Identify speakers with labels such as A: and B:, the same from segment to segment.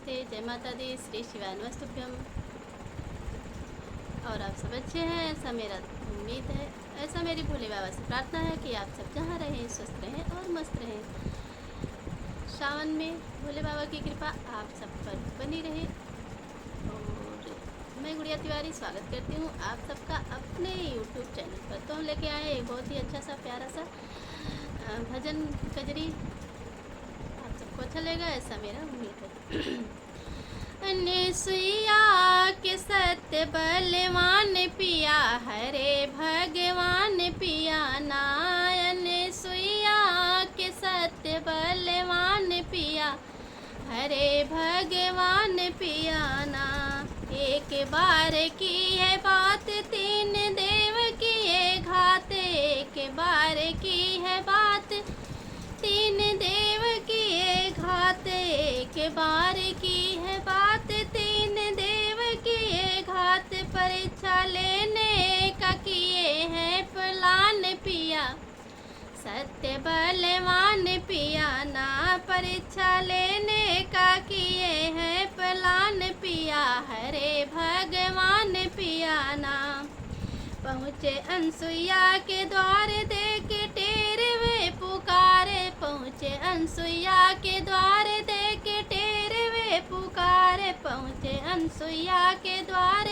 A: नमस्ते, जय माता दी, श्री शिवाय नमस्तुभ्यम। और आप सब अच्छे हैं, ऐसा मेरा उम्मीद है। ऐसा मेरी भोले बाबा से प्रार्थना है कि आप सब जहाँ रहें स्वस्थ रहें और मस्त रहें। सावन में भोले बाबा की कृपा आप सब पर बनी रहे। और मैं गुड़िया तिवारी स्वागत करती हूँ आप सबका अपने YouTube चैनल पर। तो हम लेके आए एक बहुत ही अच्छा सा प्यारा सा भजन कजरी। आप सबको अच्छा लगेगा, ऐसा मेरा उम्मीद है। अनसुईया के सत्य बलवान पिया, हरे भगवान पिया नायन। सुईया के सत्य बलवान पिया, हरे भगवान पिया ना। एक बार की है बात, तीन देव किए घात। एक बार की है बात, तीन देव किए घात। एक बार की है बात, तीन देव किए घात। परीक्षा लेने का किए हैं प्लान पिया, सत्य बलवान पिया ना। परीक्षा लेने का किए हैं प्लान पिया, हरे भगवान पिया ना। पहुँचे अनसुईया के द्वार, देख टेरवे पुकारे। पहुँचे अनसुईया के द्वार, देख टेरवे पुकारे। पहुँचे अनसुईया के द्वार,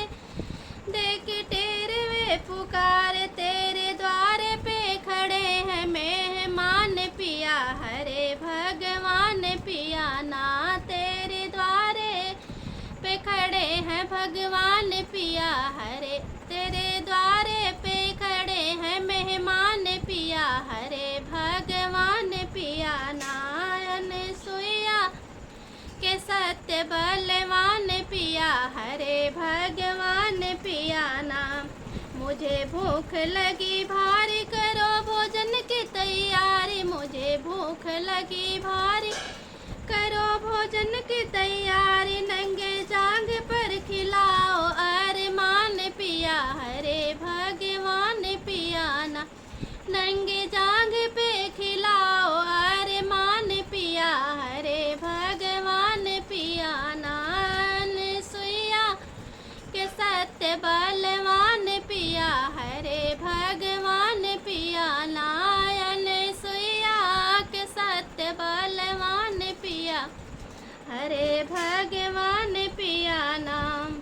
A: देख टेरवे पुकारे। तेरे द्वार पे खड़े हैं मेहमान पिया, हरे भगवान पिया ना। तेरे द्वारे पे खड़े हैं भगवान पिया, हरे। तेरे द्वारे पे खड़े हैं मेहमान पिया, हरे भगवान पिया नायन। सुईया के सत्य बलवान पिया, हरे भगवान पिया ना। मुझे भूख लगी भारी, करो भोजन की तैयारी। मुझे भूख लगी भारी, करो भोजन की तैयारी। नंगे जांग पर खिलाओ अरमान पिया, हरे भगवान पिया ना। नंगे जांग पे खिलाओ अरमान पिया, हरे भगवान पिया ना। सुईया के सत्य बलवान पिया, हरे भगवान पिया नायन। सुईया के सत्य बलवान पिया, हरे भगवान पिया नाम।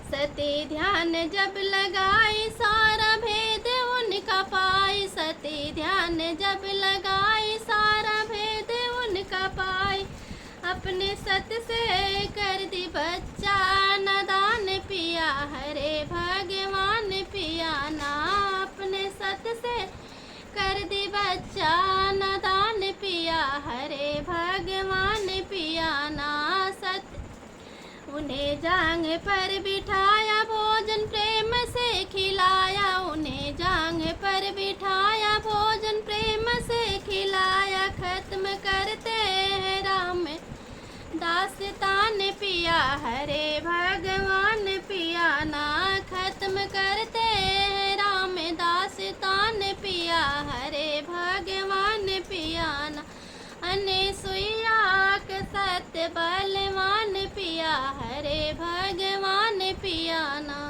A: सती ध्यान जब लगाई, सारा भेद उनका पाई। सती ध्यान जब लगाई, सारा भेद उनका पाई। अपने सत से कर दी बच्चा नादान पिया, हरे भगवान पिया ना। अपने सत से कर दी बच्चा नादान पिया, हरे भगवान पिया ना। सत उन्हें जांग पर बिठाया, भोजन प्रेम से खिलाया। उन्हें जांग पर बिठाया, भोजन प्रेम से खिलाया। खत्म करते हैं राम दास्तान पिया, हरे भगवान पिया ना। खत्म करते हैं राम दास्तान पिया, हरे भगवान पिया ना। अनसुईया के सत्य बलवान पिया, हरे भगवान पिया ना।